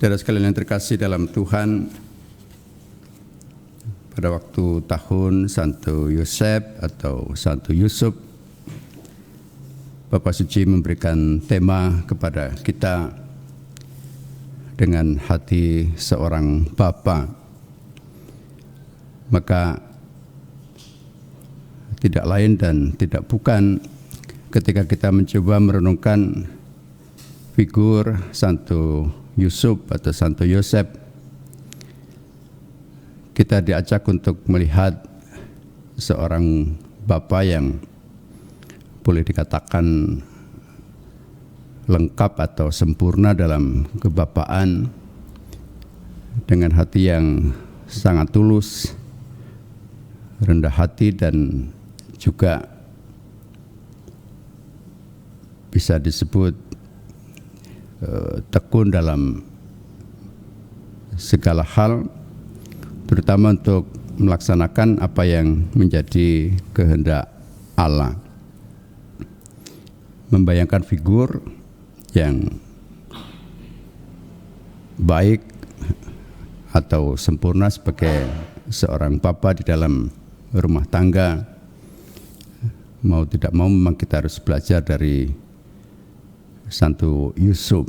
Saudara sekalian yang terkasih dalam Tuhan, pada waktu tahun Santo Yosef atau Santo Yusuf, Bapak Suci memberikan tema kepada kita dengan hati seorang bapa. Maka tidak lain dan tidak bukan ketika kita mencoba merenungkan figur Santo Yusuf atau Santo Yosef, kita diajak untuk melihat seorang bapa yang boleh dikatakan lengkap atau sempurna dalam kebapaan, dengan hati yang sangat tulus, rendah hati, dan juga bisa disebut tekun dalam segala hal, terutama untuk melaksanakan apa yang menjadi kehendak Allah. Membayangkan figur yang baik atau sempurna sebagai seorang bapa di dalam rumah tangga, mau tidak mau memang kita harus belajar dari Santo Yusuf,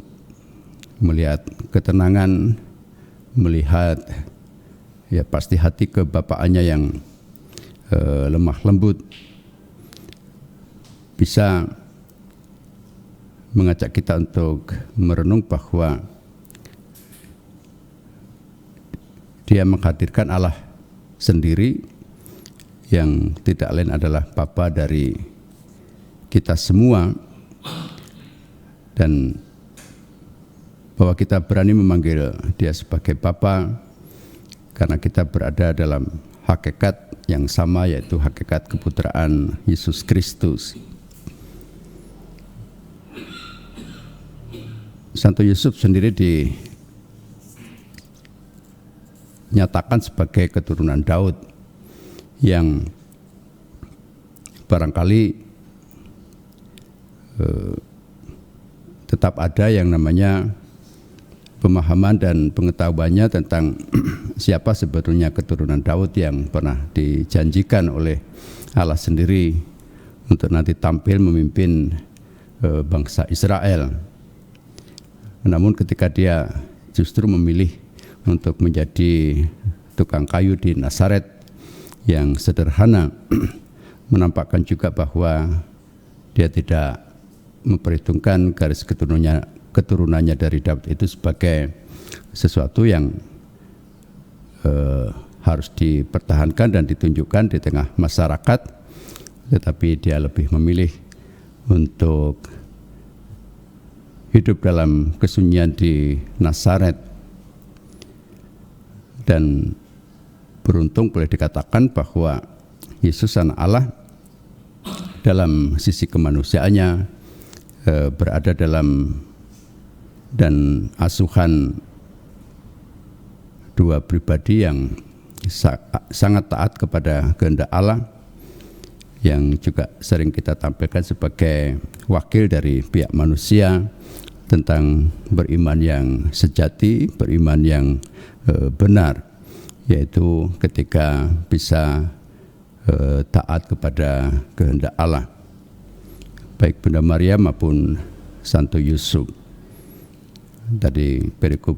melihat ketenangan, melihat ya pasti hati kebapaannya yang lemah lembut, bisa mengajak kita untuk merenung bahwa dia menghadirkan Allah sendiri yang tidak lain adalah Bapa dari kita semua, dan bahwa kita berani memanggil dia sebagai Bapa karena kita berada dalam hakikat yang sama, yaitu hakikat keputraan Yesus Kristus. Santo Yusuf sendiri dinyatakan sebagai keturunan Daud yang barangkali tetap ada yang namanya pemahaman dan pengetahuannya tentang siapa sebetulnya keturunan Daud yang pernah dijanjikan oleh Allah sendiri untuk nanti tampil memimpin bangsa Israel. Namun ketika dia justru memilih untuk menjadi tukang kayu di Nazaret yang sederhana, menampakkan juga bahwa dia tidak memperhitungkan garis keturunannya dari Daud itu sebagai sesuatu yang harus dipertahankan dan ditunjukkan di tengah masyarakat, tetapi dia lebih memilih untuk hidup dalam kesunyian di Nazaret. Dan beruntung boleh dikatakan bahwa Yesus anak Allah dalam sisi kemanusiaannya berada dalam dan asuhan dua pribadi yang sangat taat kepada kehendak Allah, yang juga sering kita tampilkan sebagai wakil dari pihak manusia tentang beriman yang sejati, beriman yang benar, yaitu ketika bisa taat kepada kehendak Allah, baik Bunda Maria maupun Santo Yusuf. Tadi perikop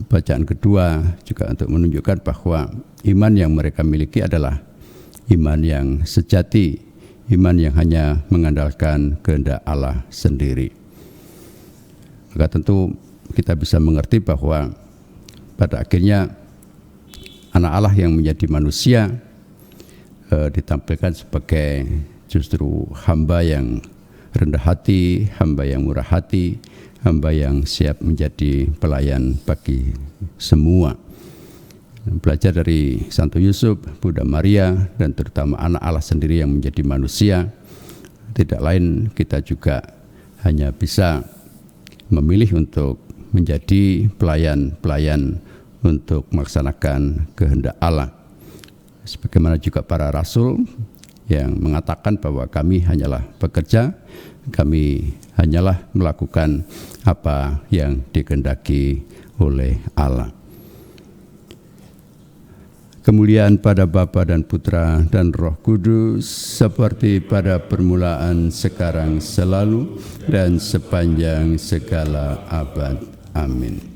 bacaan kedua juga untuk menunjukkan bahwa iman yang mereka miliki adalah iman yang sejati, iman yang hanya mengandalkan kehendak Allah sendiri. Maka tentu kita bisa mengerti bahwa pada akhirnya anak Allah yang menjadi manusia ditampilkan sebagai justru hamba yang rendah hati, hamba yang murah hati, hamba yang siap menjadi pelayan bagi semua. Belajar dari Santo Yusuf, Bunda Maria, dan terutama anak Allah sendiri yang menjadi manusia, tidak lain kita juga hanya bisa memilih untuk menjadi pelayan-pelayan untuk melaksanakan kehendak Allah. Sebagaimana juga para rasul yang mengatakan bahwa kami hanyalah pekerja, kami hanyalah melakukan apa yang dikehendaki oleh Allah. Kemuliaan pada Bapa dan Putra dan Roh Kudus, seperti pada permulaan, sekarang, selalu, dan sepanjang segala abad. Amin.